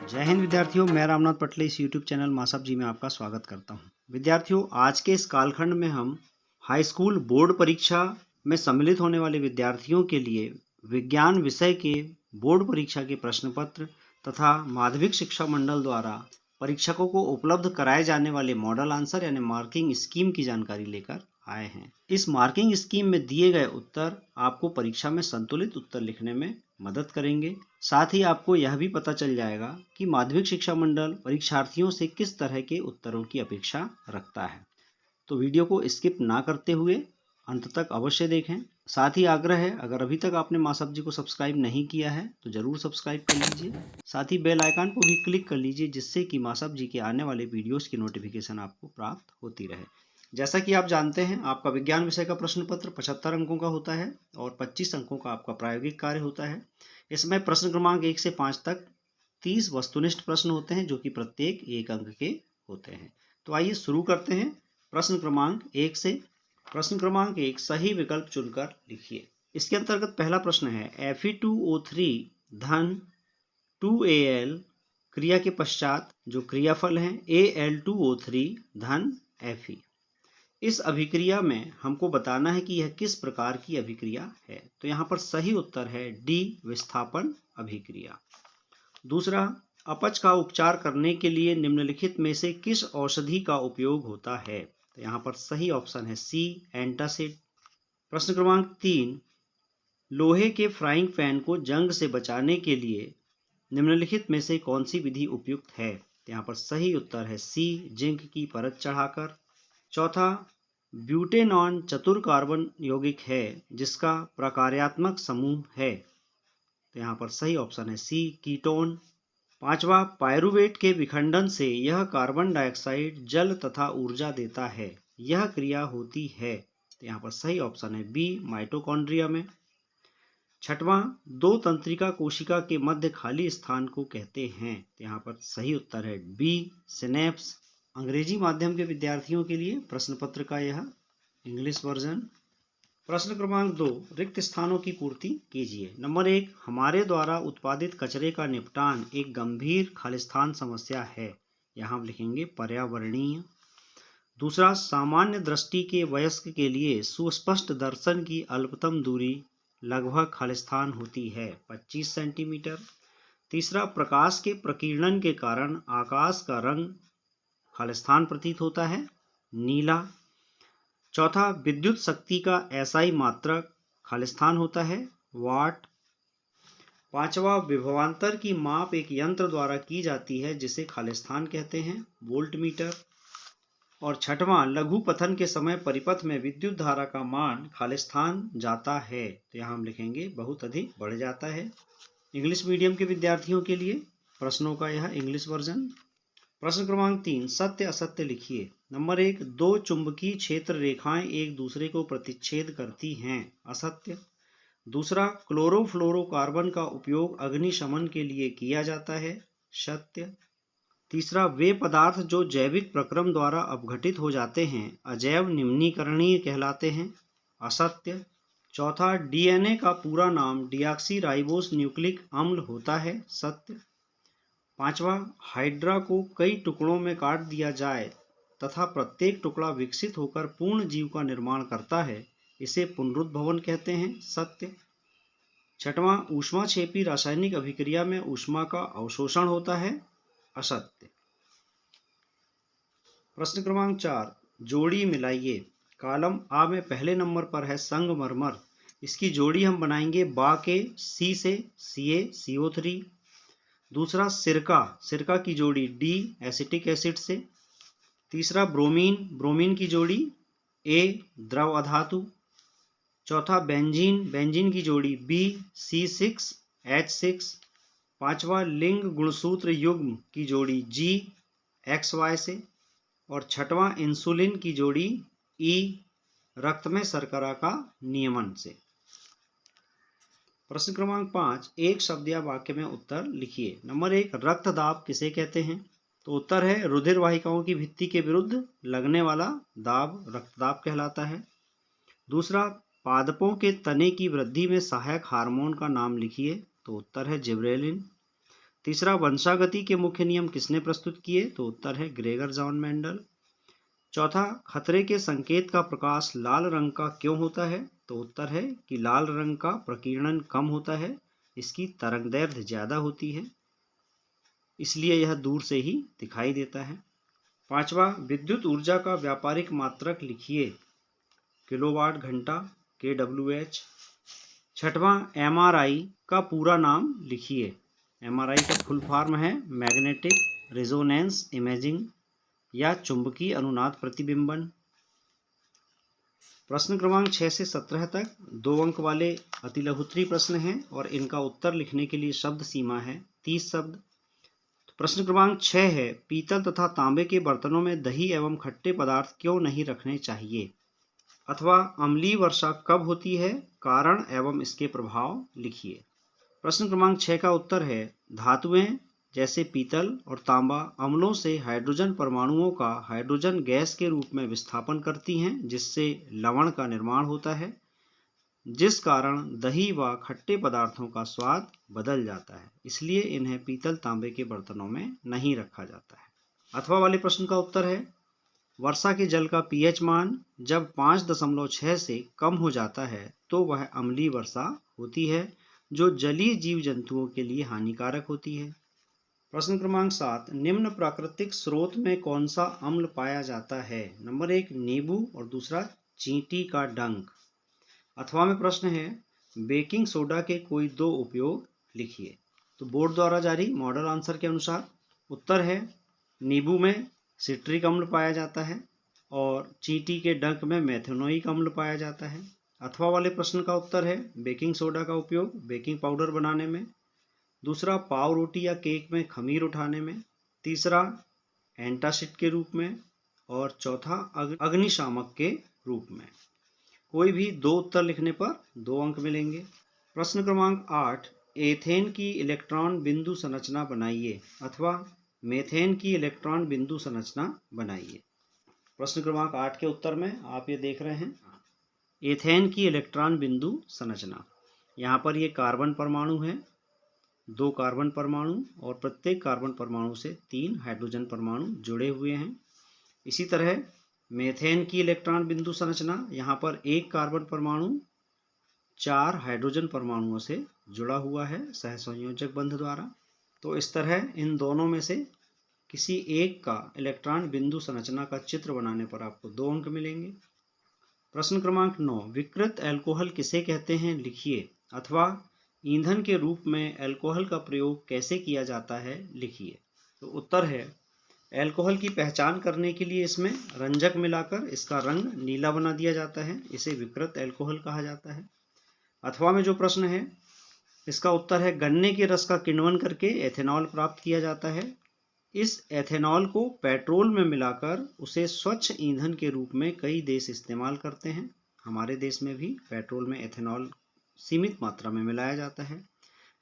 जय हिंद विद्यार्थियों, मैं रामनाथ पटले इस यूट्यूब चैनल मासप जी में आपका स्वागत करता हूं। विद्यार्थियों, आज के इस कालखंड में हम हाई स्कूल बोर्ड परीक्षा में सम्मिलित होने वाले विद्यार्थियों के लिए विज्ञान विषय के बोर्ड परीक्षा के प्रश्न पत्र तथा माध्यमिक शिक्षा मंडल द्वारा परीक्षकों को उपलब्ध कराए जाने वाले मॉडल आंसर यानी मार्किंग स्कीम की जानकारी लेकर आए हैं। इस मार्किंग स्कीम में दिए गए उत्तर आपको परीक्षा में संतुलित उत्तर लिखने में मदद करेंगे। साथ ही आपको यह भी पता चल जाएगा कि माध्यमिक शिक्षा मंडल परीक्षार्थियों से किस तरह के उत्तरों की अपेक्षा रखता है। तो वीडियो को स्किप ना करते हुए अंत तक अवश्य देखें। साथ ही आग्रह है, अगर अभी तक आपने मासप जी को सब्सक्राइब नहीं किया है तो जरूर सब्सक्राइब कर लीजिए। साथ ही बेल आइकन को भी क्लिक कर लीजिए, जिससे कि मासप जी के आने वाले वीडियोस की नोटिफिकेशन आपको प्राप्त होती रहे। जैसा कि आप जानते हैं, आपका विज्ञान विषय का प्रश्न पत्र 75 अंकों का होता है और 25 अंकों का आपका प्रायोगिक कार्य होता है। इसमें प्रश्न क्रमांक 1 से 5 तक 30 वस्तुनिष्ठ प्रश्न होते हैं, जो कि प्रत्येक 1 अंक के होते हैं। तो आइए शुरू करते हैं। प्रश्न क्रमांक 1 से। प्रश्न क्रमांक 1, सही विकल्प चुनकर लिखिए। इसके अंतर्गत पहला प्रश्न है Fe2O3 धन 2Al क्रिया के पश्चात जो क्रियाफल है Al2O3 धन Fe। इस अभिक्रिया में हमको बताना है कि यह किस प्रकार की अभिक्रिया है। तो यहाँ पर सही उत्तर है डी, विस्थापन अभिक्रिया। दूसरा, अपच का उपचार करने के लिए निम्नलिखित में से किस औषधि का उपयोग होता है। तो यहाँ पर सही ऑप्शन है सी, एंटासिड। प्रश्न क्रमांक 3, लोहे के फ्राइंग पैन को जंग से बचाने के लिए निम्नलिखित में से कौन सी विधि उपयुक्त है। तो यहाँ पर सही उत्तर है सी, जिंक की परत चढ़ाकर। चौथा, ब्यूटेनॉन चतुर कार्बन यौगिक है जिसका प्रकार्यात्मक समूह है। तो यहाँ पर सही ऑप्शन है सी, कीटोन। पांचवा, पायरुवेट के विखंडन से यह कार्बन डाइऑक्साइड जल तथा ऊर्जा देता है, यह क्रिया होती है। तो यहाँ पर सही ऑप्शन है बी, माइटोकॉन्ड्रिया में। छठवां, दो तंत्रिका कोशिका के मध्य खाली स्थान को कहते हैं। तो यहाँ पर सही उत्तर है बी, सिनेप्स। अंग्रेजी माध्यम के विद्यार्थियों के लिए प्रश्न पत्र का यह इंग्लिश वर्जन। प्रश्न क्रमांक 2, रिक्त स्थानों की पूर्ति कीजिए। नंबर 1, हमारे द्वारा उत्पादित कचरे का निपटान एक गंभीर खालिस्तान समस्या है। यहाँ हम लिखेंगे पर्यावरणीय। दूसरा, सामान्य दृष्टि के वयस्क के लिए सुस्पष्ट दर्शन की अल्पतम दूरी लगभग खालिस्तान होती है 25 सेंटीमीटर। तीसरा, प्रकाश के प्रकीर्णन के कारण आकाश का रंग खालिस्तान प्रतीत होता है नीला। चौथा, विद्युत शक्ति का एसआई मात्रक खालिस्तान होता है वाट। पांचवा, विभवांतर की माप एक यंत्र द्वारा की जाती है जिसे खालिस्तान कहते हैं वोल्टमीटर। और छठवां, लघु पथन के समय परिपथ में विद्युत धारा का मान खालिस्तान जाता है। तो यहाँ हम लिखेंगे बहुत अधिक बढ़ जाता है। इंग्लिश मीडियम के विद्यार्थियों के लिए प्रश्नों का यह इंग्लिश वर्जन। प्रश्न क्रमांक 3, सत्य असत्य लिखिए। नंबर 1, दो चुंबकीय क्षेत्र रेखाएं एक दूसरे को प्रतिच्छेद करती हैं, असत्य। दूसरा, क्लोरोफ्लोरोकार्बन का उपयोग अग्निशमन के लिए किया जाता है, सत्य। तीसरा, वे पदार्थ जो जैविक प्रक्रम द्वारा अपघटित हो जाते हैं अजैव निम्नीकरणीय कहलाते हैं, असत्य। चौथा, डीएनए का पूरा नाम डीऑक्सीराइबोस न्यूक्लिक अम्ल होता है, सत्य। पांचवा, हाइड्रा को कई टुकड़ों में काट दिया जाए तथा प्रत्येक टुकड़ा विकसित होकर पूर्ण जीव का निर्माण करता है, इसे पुनरुद्भवन कहते हैं, सत्य। छठवां, ऊष्माक्षेपी रासायनिक अभिक्रिया में ऊष्मा का अवशोषण होता है, असत्य। प्रश्न क्रमांक 4, जोड़ी मिलाइए। कॉलम आ में पहले नंबर पर है संगमरमर। इसकी जोड़ी हम बनाएंगे बा के सी से CaCO3। दूसरा, सिरका की जोड़ी डी, एसिटिक एसिड से। तीसरा, ब्रोमीन की जोड़ी ए, द्रव अधातु। चौथा, बेंजीन की जोड़ी बी, C6H6। पांचवा, लिंग गुणसूत्र युग्म की जोड़ी जी, XY से। और छठवां, इंसुलिन की जोड़ी ई, रक्त में शर्करा का नियमन से। प्रश्न क्रमांक 5, एक शब्द या वाक्य में उत्तर लिखिए। नंबर 1, रक्तदाब किसे कहते हैं। तो उत्तर है रुधिर वाहिकाओं की भित्ति के विरुद्ध लगने वाला दाब रक्तदाब कहलाता है। दूसरा, पादपों के तने की वृद्धि में सहायक हार्मोन का नाम लिखिए। तो उत्तर है जिबरेलिन। तीसरा, वंशागति के मुख्य नियम किसने प्रस्तुत किए? तो उत्तर है ग्रेगर जॉन मेंडल। चौथा, खतरे के संकेत का प्रकाश लाल रंग का क्यों होता है? तो उत्तर है कि लाल रंग का प्रकीर्णन कम होता है, इसकी तरंगदैर्घ्य ज्यादा होती है, इसलिए यह दूर से ही दिखाई देता है। पांचवा, विद्युत ऊर्जा का व्यापारिक मात्रक लिखिए। किलोवाट घंटा, kWh। छठवां, MRI का पूरा नाम लिखिए। MRI का फुल फॉर्म है मैग्नेटिक रेजोनेंस इमेजिंग या चुंबकीय अनुनाद प्रतिबिंबन। प्रश्न क्रमांक 6 से 17 तक 2 अंक वाले अतिलघुत्तरीय प्रश्न हैं और इनका उत्तर लिखने के लिए शब्द सीमा है 30 शब्द। तो प्रश्न क्रमांक 6 है, पीतल तथा तांबे के बर्तनों में दही एवं खट्टे पदार्थ क्यों नहीं रखने चाहिए? अथवा अम्लीय वर्षा कब होती है? कारण एवं इसके प्रभाव लिखिए। प्रश्न क्रमांक 6 का उत्तर है, धातुएं जैसे पीतल और तांबा अम्लों से हाइड्रोजन परमाणुओं का हाइड्रोजन गैस के रूप में विस्थापन करती हैं, जिससे लवण का निर्माण होता है, जिस कारण दही व खट्टे पदार्थों का स्वाद बदल जाता है। इसलिए इन्हें पीतल तांबे के बर्तनों में नहीं रखा जाता है। अथवा वाले प्रश्न का उत्तर है, वर्षा के जल का pH मान जब 5.6 से कम हो जाता है तो वह अम्लीय वर्षा होती है, जो जलीय जीव जंतुओं के लिए हानिकारक होती है। प्रश्न क्रमांक 7, निम्न प्राकृतिक स्रोत में कौन सा अम्ल पाया जाता है? नंबर 1 नींबू और दूसरा चींटी का डंक। अथवा में प्रश्न है, बेकिंग सोडा के कोई 2 उपयोग लिखिए। तो बोर्ड द्वारा जारी मॉडल आंसर के अनुसार उत्तर है, नींबू में सिट्रिक अम्ल पाया जाता है और चींटी के डंक में मेथनोइक अम्ल पाया जाता है। अथवा वाले प्रश्न का उत्तर है, बेकिंग सोडा का उपयोग बेकिंग पाउडर बनाने में, दूसरा पाव रोटी या केक में खमीर उठाने में, तीसरा एंटासिड के रूप में और चौथा अग्निशामक के रूप में। कोई भी 2 उत्तर लिखने पर 2 अंक मिलेंगे। प्रश्न क्रमांक 8, एथेन की इलेक्ट्रॉन बिंदु संरचना बनाइए अथवा मेथेन की इलेक्ट्रॉन बिंदु संरचना बनाइए। प्रश्न क्रमांक 8 के उत्तर में आप ये देख रहे हैं, एथेन की इलेक्ट्रॉन बिंदु संरचना। यहाँ पर ये कार्बन परमाणु है, 2 कार्बन परमाणु और प्रत्येक कार्बन परमाणु से 3 हाइड्रोजन परमाणु जुड़े हुए हैं। इसी तरह मेथेन की इलेक्ट्रॉन बिंदु संरचना, यहाँ पर 1 कार्बन परमाणु 4 हाइड्रोजन परमाणुओं से जुड़ा हुआ है सहसंयोजक बंध द्वारा। तो इस तरह इन दोनों में से किसी एक का इलेक्ट्रॉन बिंदु संरचना का चित्र बनाने पर आपको 2 अंक मिलेंगे। प्रश्न क्रमांक 9, विकृत अल्कोहल किसे कहते हैं? लिखिए। अथवा ईंधन के रूप में अल्कोहल का प्रयोग कैसे किया जाता है? लिखिए। तो उत्तर है, अल्कोहल की पहचान करने के लिए इसमें रंजक मिलाकर इसका रंग नीला बना दिया जाता है, इसे विकृत अल्कोहल कहा जाता है। अथवा में जो प्रश्न है इसका उत्तर है, गन्ने के रस का किण्वन करके एथेनॉल प्राप्त किया जाता है। इस एथेनॉल को पेट्रोल में मिलाकर उसे स्वच्छ ईंधन के रूप में कई देश इस्तेमाल करते हैं। हमारे देश में भी पेट्रोल में एथेनॉल सीमित मात्रा में मिलाया जाता है।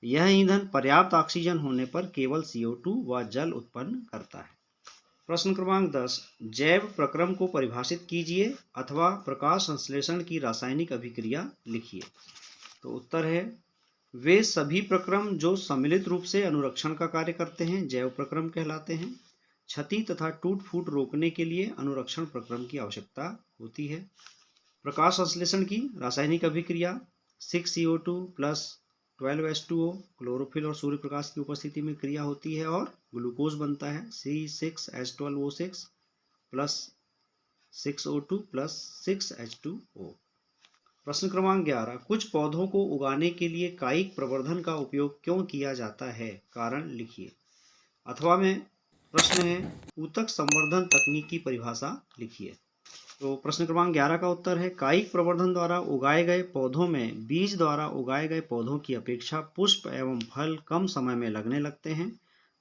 यह ईंधन पर्याप्त ऑक्सीजन होने पर केवल CO2 व जल उत्पन्न करता है। प्रश्न क्रमांक 10, जैव प्रक्रम को परिभाषित कीजिए अथवा प्रकाश संश्लेषण की रासायनिक अभिक्रिया लिखिए। तो उत्तर है, वे सभी प्रक्रम जो सम्मिलित रूप से अनुरक्षण का कार्य करते हैं जैव प्रक्रम कहलाते हैं। क्षति तथा टूट फूट रोकने के लिए अनुरक्षण प्रक्रम की आवश्यकता होती है। प्रकाश संश्लेषण की रासायनिक अभिक्रिया 6CO2 प्लस 12H2O क्लोरोफिल और सूर्य प्रकाश की उपस्थिति में क्रिया होती है और ग्लूकोज बनता है C6H12O6 plus 6O2 plus 6H2O। प्रश्न क्रमांक 11, कुछ पौधों को उगाने के लिए कायिक प्रवर्धन का उपयोग क्यों किया जाता है? कारण लिखिए। अथवा में प्रश्न है, ऊतक संवर्धन तकनीक की परिभाषा लिखिए। तो प्रश्न क्रमांक 11 का उत्तर है, कायिक प्रवर्धन द्वारा उगाए गए पौधों में बीज द्वारा उगाए गए पौधों की अपेक्षा पुष्प एवं फल कम समय में लगने लगते हैं।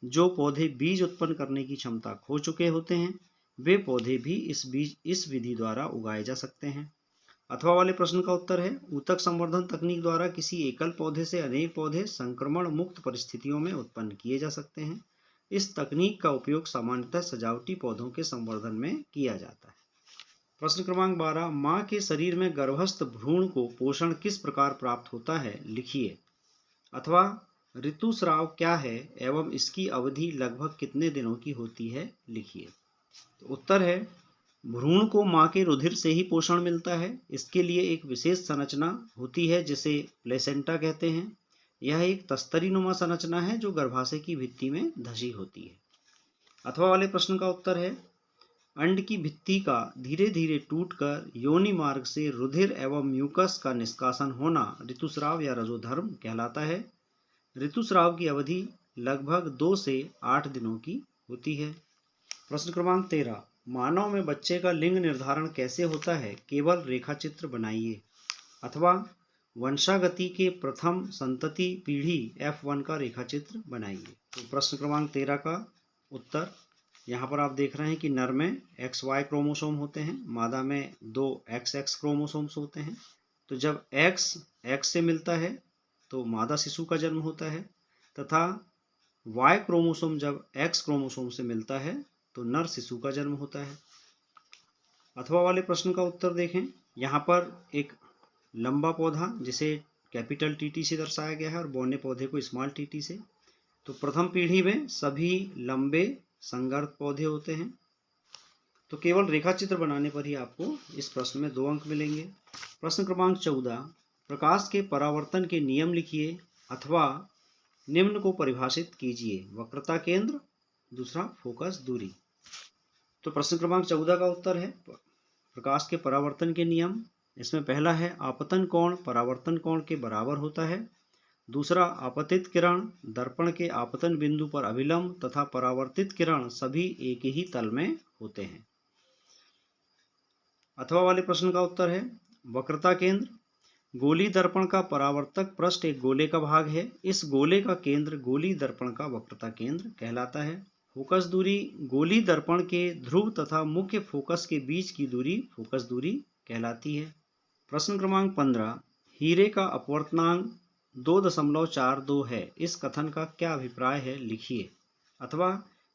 जो पौधे बीज उत्पन्न करने की क्षमता खो चुके होते हैं, वे पौधे भी इस विधि द्वारा उगाए जा सकते हैं। अथवा वाले प्रश्न का उत्तर है, ऊतक संवर्धन तकनीक द्वारा किसी एकल पौधे से अनेक पौधे संक्रमण मुक्त परिस्थितियों में उत्पन्न किए जा सकते हैं। इस तकनीक का उपयोग सामान्यतः सजावटी पौधों के संवर्धन में किया जाता है। प्रश्न क्रमांक 12, मां के शरीर में गर्भस्थ भ्रूण को पोषण किस प्रकार प्राप्त होता है? लिखिए। अथवा ऋतुस्राव क्या है एवं इसकी अवधि लगभग कितने दिनों की होती है, लिखिए। तो उत्तर है, भ्रूण को मां के रुधिर से ही पोषण मिलता है। इसके लिए एक विशेष संरचना होती है जिसे प्लेसेंटा कहते हैं। यह एक तस्तरीनुमा संरचना है जो गर्भाशय की भित्ति में धसी होती है। अथवा वाले प्रश्न का उत्तर है, अंड की भित्ति का धीरे धीरे टूटकर योनि मार्ग से रुधिर एवं म्यूकस का निष्कासन होना ऋतुस्राव या रजोधर्म कहलाता है। ऋतुस्राव की अवधि लगभग 2 से 8 दिनों की होती है। प्रश्न क्रमांक 13, मानव में बच्चे का लिंग निर्धारण कैसे होता है, केवल रेखाचित्र बनाइए। अथवा वंशागति के प्रथम संतति पीढ़ी F1 का रेखाचित्र बनाइए। तो प्रश्न क्रमांक 13 का उत्तर, यहाँ पर आप देख रहे हैं कि नर में XY क्रोमोसोम होते हैं, मादा में 2 XX क्रोमोसोम्स होते हैं। तो जब X से मिलता है तो मादा शिशु का जन्म होता है, तथा Y क्रोमोसोम जब X क्रोमोसोम से मिलता है तो नर शिशु का जन्म होता है। अथवा वाले प्रश्न का उत्तर देखें, यहाँ पर एक लंबा पौधा जिसे कैपिटल TT से दर्शाया गया है और बौने पौधे को स्मॉल TT से। तो प्रथम पीढ़ी में सभी लंबे संगर्भ पौधे होते हैं। तो केवल रेखाचित्र बनाने पर ही आपको इस प्रश्न में 2 अंक मिलेंगे। प्रश्न क्रमांक 14, प्रकाश के परावर्तन के नियम लिखिए अथवा निम्न को परिभाषित कीजिए। वक्रता केंद्र, दूसरा फोकस दूरी। तो प्रश्न क्रमांक 14 का उत्तर है प्रकाश के परावर्तन के नियम। इसमें पहला है, आपतन कोण परावर्तन कोण के बराबर होता है। दूसरा, आपतित किरण दर्पण के आपतन बिंदु पर अभिलंब तथा परावर्तित किरण सभी एक ही तल में होते हैं। अथवा वाले प्रश्न का उत्तर है, वक्रता केंद्र, गोली दर्पण का परावर्तक पृष्ठ एक गोले का भाग है। इस गोले का केंद्र गोली दर्पण का वक्रता केंद्र कहलाता है। फोकस दूरी, गोली दर्पण के ध्रुव तथा मुख्य फोकस के बीच की दूरी फोकस दूरी कहलाती है। प्रश्न क्रमांक 15, हीरे का अपवर्तनांक 2.42 है। इस कथन का क्या अभिप्राय है, लिखिए। अथवा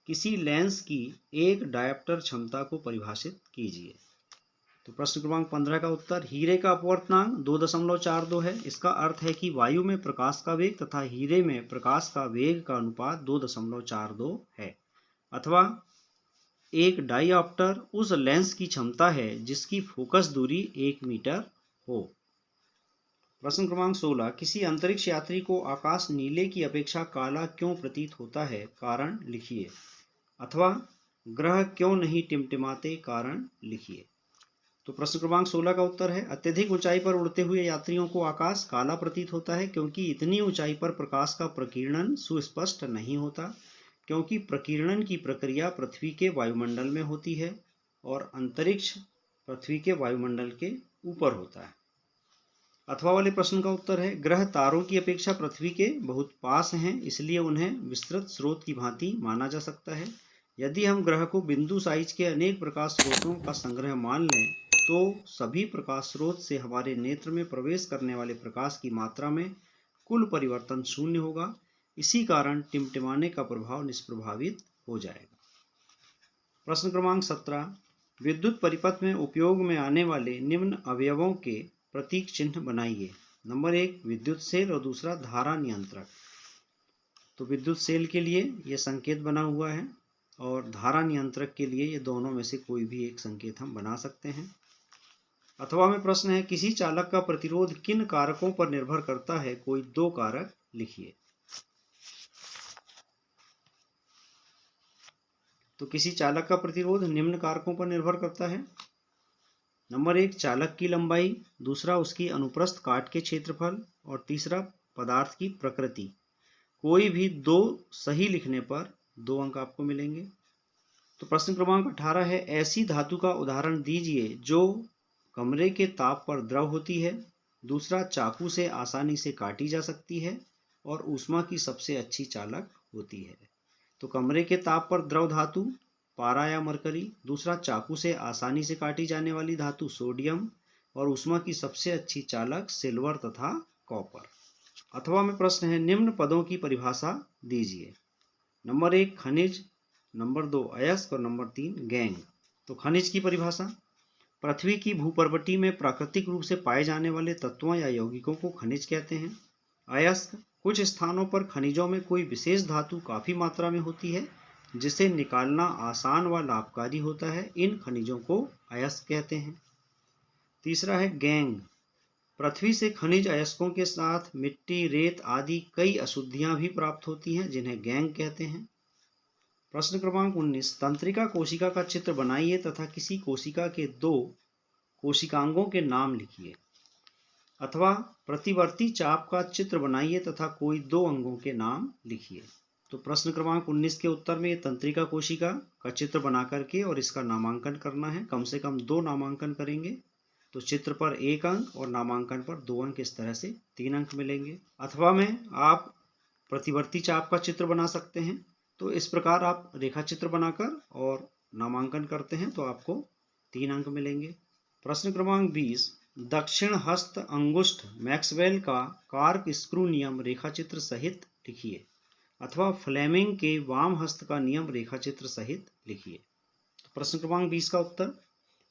किसी लेंस की एक डायोप्टर क्षमता को परिभाषित कीजिए। तो प्रश्न क्रमांक 15 का उत्तर, हीरे का अपवर्तनांक 2.42 है। इसका अर्थ है कि वायु में प्रकाश का वेग तथा हीरे में प्रकाश का वेग का अनुपात 2.42 है। अथवा एक डायोप्टर उस लेंस की क्षमता है जिसकी फोकस दूरी 1 मीटर हो। प्रश्न क्रमांक 16, किसी अंतरिक्ष यात्री को आकाश नीले की अपेक्षा काला क्यों प्रतीत होता है, कारण लिखिए। अथवा ग्रह क्यों नहीं टिमटिमाते, कारण लिखिए। तो प्रश्न क्रमांक 16 का उत्तर है, अत्यधिक ऊंचाई पर उड़ते हुए यात्रियों को आकाश काला प्रतीत होता है क्योंकि इतनी ऊंचाई पर प्रकाश का प्रकीर्णन सुस्पष्ट नहीं होता, क्योंकि प्रकीर्णन की प्रक्रिया पृथ्वी के वायुमंडल में होती है और अंतरिक्ष पृथ्वी के वायुमंडल के ऊपर होता है। अथवा वाले प्रश्न का उत्तर है, ग्रह तारों की अपेक्षा पृथ्वी के बहुत पास हैं, इसलिए उन्हें विस्तृत स्रोत की भांति माना जा सकता है। यदि हम ग्रह को बिंदु साइज के अनेक प्रकाश स्रोतों का संग्रह मान लें तो सभी प्रकाश स्रोत से हमारे नेत्र में प्रवेश करने वाले प्रकाश की मात्रा में कुल परिवर्तन शून्य होगा। इसी कारण टिमटिमाने का प्रभाव निष्प्रभावित हो जाएगा। प्रश्न क्रमांक 17, विद्युत परिपथ में उपयोग में आने वाले निम्न अवयवों के प्रतीक चिन्ह बनाइए। नंबर 1, विद्युत सेल और दूसरा धारा नियंत्रक। तो विद्युत सेल के लिए ये संकेत बना हुआ है और धारा नियंत्रक के लिए ये दोनों में से कोई भी एक संकेत हम बना सकते हैं। अथवा में प्रश्न है, किसी चालक का प्रतिरोध किन कारकों पर निर्भर करता है, कोई 2 कारक लिखिए। तो किसी चालक का प्रतिरोध निम्न कारकों पर निर्भर करता है। नंबर 1, चालक की लंबाई, दूसरा उसकी अनुप्रस्थ काट के क्षेत्रफल और तीसरा पदार्थ की प्रकृति। कोई भी 2 सही लिखने पर 2 अंक आपको मिलेंगे। तो प्रश्न क्रमांक 18 है, ऐसी धातु का उदाहरण दीजिए जो कमरे के ताप पर द्रव होती है, दूसरा चाकू से आसानी से काटी जा सकती है और ऊष्मा की सबसे अच्छी चालक होती है। तो कमरे के ताप पर द्रव धातु पारा या मरकरी, दूसरा चाकू से आसानी से काटी जाने वाली धातु सोडियम और ऊष्मा की सबसे अच्छी चालक सिल्वर तथा कॉपर। अथवा में प्रश्न है, निम्न पदों की परिभाषा दीजिए। नंबर 1, खनिज, नंबर 2, अयस्क और नंबर 3, गैंग। तो खनिज की परिभाषा, पृथ्वी की भूपर्वटी में प्राकृतिक रूप से पाए जाने वाले तत्वों या यौगिकों को खनिज कहते हैं। अयस्क कुछ स्थानों पर खनिजों में कोई विशेष धातु काफी मात्रा में होती है जिसे निकालना आसान व लाभकारी होता है। इन खनिजों को अयस्क कहते हैं। तीसरा है गैंग। पृथ्वी से खनिज अयस्कों के साथ मिट्टी, रेत आदि कई अशुद्धियां भी प्राप्त होती हैं जिन्हें गैंग कहते हैं। प्रश्न क्रमांक 19, तंत्रिका कोशिका का चित्र बनाइए तथा किसी कोशिका के 2 कोशिकांगों के नाम लिखिए। अथवा प्रतिवर्ती चाप का चित्र बनाइए तथा कोई 2 अंगों के नाम लिखिए। तो प्रश्न क्रमांक 19 के उत्तर में तंत्रिका कोशिका का चित्र बना करके और इसका नामांकन करना है। कम से कम 2 नामांकन करेंगे तो चित्र पर 1 अंक और नामांकन पर 2 अंक, इस तरह से 3 अंक मिलेंगे। अथवा में आप प्रतिवर्ती चाप का चित्र बना सकते हैं। तो इस प्रकार आप रेखा चित्र बनाकर और नामांकन करते हैं तो आपको 3 अंक मिलेंगे। प्रश्न क्रमांक 20, दक्षिण हस्त अंगुष्ठ मैक्सवेल का कार्क स्क्रू नियम रेखाचित्र सहित लिखिए। अथवा फ्लेमिंग के वाम हस्त का नियम रेखाचित्र सहित लिखिए। तो प्रश्न क्रमांक 20 का उत्तर,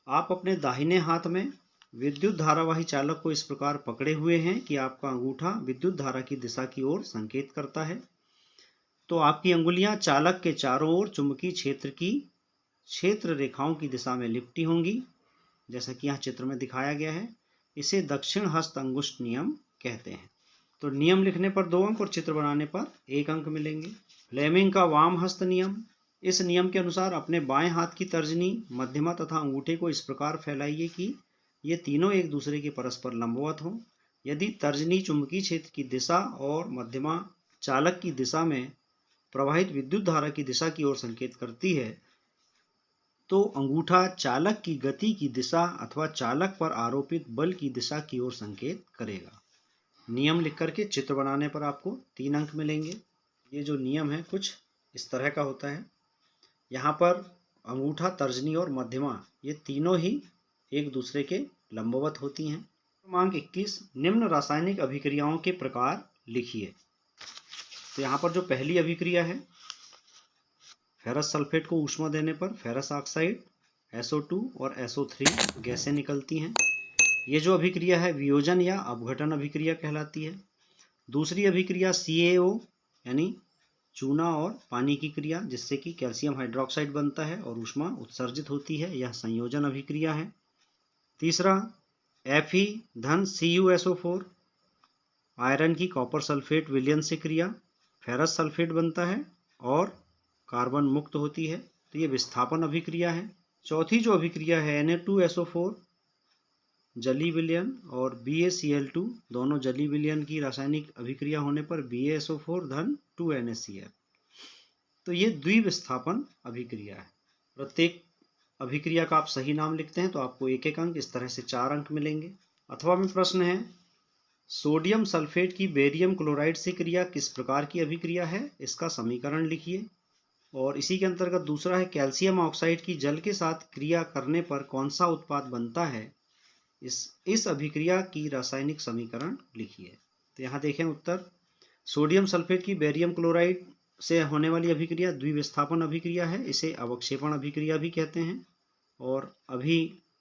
आप अपने दाहिने हाथ में विद्युत धारावाही चालक को इस प्रकार पकड़े हुए हैं कि आपका अंगूठा विद्युत धारा की दिशा की ओर संकेत करता है। तो आपकी अंगुलियां चालक के चारों ओर चुंबकीय क्षेत्र की क्षेत्र रेखाओं की दिशा में लिपटी होंगी, जैसा कि यहाँ चित्र में दिखाया गया है। इसे दक्षिण हस्त अंगुष्ठ नियम कहते हैं। तो नियम लिखने पर 2 अंक और चित्र बनाने पर 1 अंक मिलेंगे। फ्लेमिंग का वाम हस्त नियम। इस नियम के अनुसार अपने बाएं हाथ की तर्जनी, मध्यमा तथा अंगूठे को इस प्रकार फैलाइए कि ये तीनों एक दूसरे के परस्पर लंबवत हों। यदि तर्जनी चुंबकीय क्षेत्र की दिशा और मध्यमा चालक की दिशा में प्रवाहित विद्युत धारा की दिशा की ओर संकेत करती है तो अंगूठा चालक की गति की दिशा अथवा चालक पर आरोपित बल की दिशा की ओर संकेत करेगा। नियम लिख करके चित्र बनाने पर आपको 3 अंक मिलेंगे। ये जो नियम है कुछ इस तरह का होता है। यहाँ पर अंगूठा, तर्जनी और मध्यमा ये तीनों ही एक दूसरे के लंबवत होती हैं। क्रमांक 21, निम्न रासायनिक अभिक्रियाओं के प्रकार लिखिए। तो यहाँ पर जो पहली अभिक्रिया है, फेरस सल्फेट को ऊष्मा देने पर फेरस ऑक्साइड, SO2 और SO3 गैसें निकलती हैं। ये जो अभिक्रिया है वियोजन या अपघटन अभिक्रिया कहलाती है। दूसरी अभिक्रिया CaO यानी चूना और पानी की क्रिया, जिससे कि कैल्शियम हाइड्रोक्साइड बनता है और ऊष्मा उत्सर्जित होती है, यह संयोजन अभिक्रिया है। तीसरा Fe-CuSO4 आयरन की कॉपर सल्फेट विलयन से क्रिया, फेरस सल्फेट बनता है और कार्बन मुक्त होती है, तो ये विस्थापन अभिक्रिया है। चौथी जो अभिक्रिया है Na2SO4 जली विलयन और BaCl2 दोनों जली विलयन की रासायनिक अभिक्रिया होने पर BaSO4 धन 2NaCl, तो ये द्विविस्थापन अभिक्रिया है। प्रत्येक अभिक्रिया का आप सही नाम लिखते हैं तो आपको 1-1 अंक, इस तरह से 4 अंक मिलेंगे। अथवा में प्रश्न है, सोडियम सल्फेट की बेरियम क्लोराइड से क्रिया किस प्रकार की अभिक्रिया है, इसका समीकरण लिखिए। और इसी के अंतर्गत दूसरा है, कैल्शियम ऑक्साइड की जल के साथ क्रिया करने पर कौन सा उत्पाद बनता है, इस अभिक्रिया की रासायनिक समीकरण लिखिए। तो यहाँ देखें उत्तर, सोडियम सल्फेट की बेरियम क्लोराइड से होने वाली अभिक्रिया द्विविस्थापन अभिक्रिया है, इसे अवक्षेपण अभिक्रिया भी कहते हैं। और अभी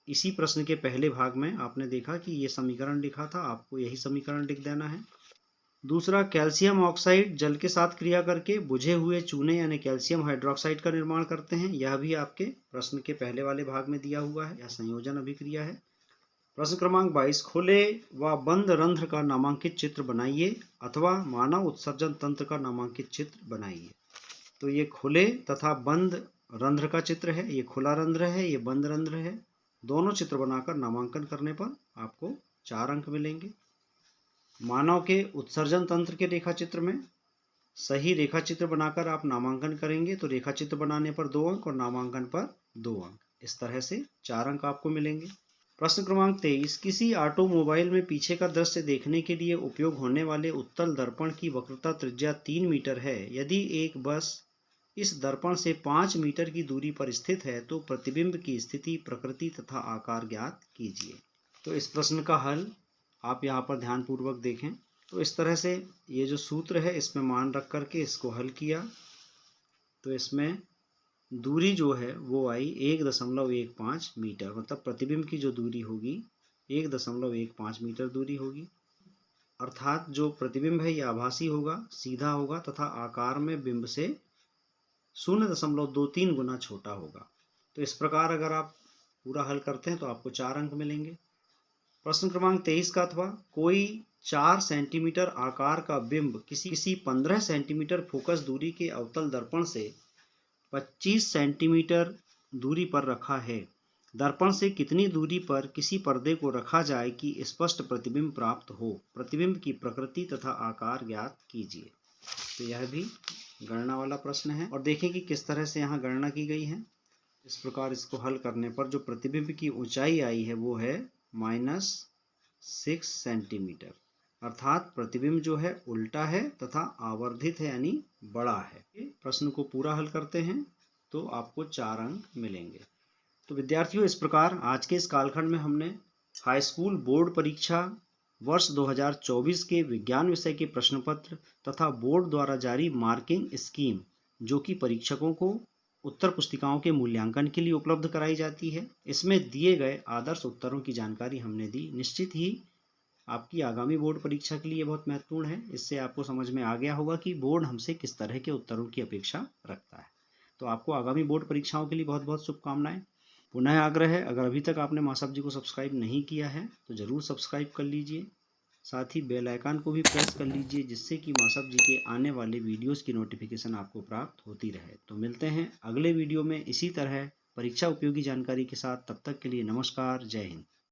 इसी प्रश्न के पहले भाग में आपने देखा कि ये समीकरण लिखा था, आपको यही समीकरण लिख देना है। दूसरा, कैल्शियम ऑक्साइड जल के साथ क्रिया करके बुझे हुए चूने यानी कैल्शियम हाइड्रोक्साइड का निर्माण करते हैं, यह भी आपके प्रश्न के पहले वाले भाग में दिया हुआ है, यह संयोजन अभिक्रिया है। प्रश्न क्रमांक 22, खुले व बंद रंध्र का नामांकित चित्र बनाइए अथवा मानव उत्सर्जन तंत्र का नामांकित चित्र बनाइए। तो ये खुले तथा बंद रंध्र का चित्र है, ये खुला रंध्र है, ये बंद रंध्र है। दोनों चित्र बनाकर नामांकन करने पर आपको 4 अंक मिलेंगे। मानव के उत्सर्जन तंत्र के रेखा चित्र में सही रेखा चित्र बनाकर आप नामांकन करेंगे तो रेखा चित्र बनाने पर 2 अंक और नामांकन पर 2 अंक, इस तरह से 4 अंक आपको मिलेंगे। प्रश्न क्रमांक 23, किसी ऑटोमोबाइल में पीछे का दृश्य देखने के लिए उपयोग होने वाले उत्तल दर्पण की वक्रता त्रिज्या 3 मीटर है। यदि एक बस इस दर्पण से 5 मीटर की दूरी पर स्थित है तो प्रतिबिंब की स्थिति, प्रकृति तथा आकार ज्ञात कीजिए। तो इस प्रश्न का हल आप यहाँ पर ध्यानपूर्वक देखें। तो इस तरह से ये जो सूत्र है इसमें मान रख करके इसको हल किया तो इसमें दूरी जो है वो आई 1.15 मीटर, मतलब प्रतिबिंब की जो दूरी होगी 1.15 मीटर दूरी होगी। अर्थात जो प्रतिबिंब है यह आभासी होगा, सीधा होगा तथा आकार में बिंब से 0.23 गुना छोटा होगा। तो इस प्रकार अगर आप पूरा हल करते हैं तो आपको 4 अंक मिलेंगे। प्रश्न क्रमांक 23 का अथवा कोई 4 सेंटीमीटर आकार का बिंब किसी 15 सेंटीमीटर फोकस दूरी के अवतल दर्पण से 25 सेंटीमीटर दूरी पर रखा है। दर्पण से कितनी दूरी पर किसी पर्दे को रखा जाए कि स्पष्ट प्रतिबिंब प्राप्त हो। प्रतिबिंब की प्रकृति तथा आकार ज्ञात कीजिए। तो यह भी गणना वाला प्रश्न है और देखें कि किस तरह से यहाँ गणना की गई है। इस प्रकार इसको हल करने पर जो प्रतिबिंब की ऊंचाई आई है वो है -6 सेंटीमीटर, अर्थात प्रतिबिंब जो है उल्टा है तथा आवर्धित है यानी बड़ा है। प्रश्न को पूरा हल करते हैं तो आपको 4 अंक मिलेंगे। तो विद्यार्थियों, इस प्रकार आज के इस कालखंड में हमने हाई स्कूल बोर्ड परीक्षा वर्ष 2024 के विज्ञान विषय के प्रश्न पत्र तथा बोर्ड द्वारा जारी मार्किंग स्कीम जो कि परीक्षकों को उत्तर पुस्तिकाओं के मूल्यांकन के लिए उपलब्ध कराई जाती है, इसमें दिए गए आदर्श उत्तरों की जानकारी हमने दी। निश्चित ही आपकी आगामी बोर्ड परीक्षा के लिए बहुत महत्वपूर्ण है। इससे आपको समझ में आ गया होगा कि बोर्ड हमसे किस तरह के उत्तरों की अपेक्षा रखता है। तो आपको आगामी बोर्ड परीक्षाओं के लिए बहुत बहुत शुभकामनाएं। पुनः आग्रह है, अगर अभी तक आपने मासप जी को सब्सक्राइब नहीं किया है तो ज़रूर सब्सक्राइब कर लीजिए। साथ ही बेल आइकन को भी प्रेस कर लीजिए जिससे कि मासप जी के आने वाले वीडियोस की नोटिफिकेशन आपको प्राप्त होती रहे। तो मिलते हैं अगले वीडियो में इसी तरह परीक्षा उपयोगी जानकारी के साथ। तब तक के लिए नमस्कार, जय हिंद।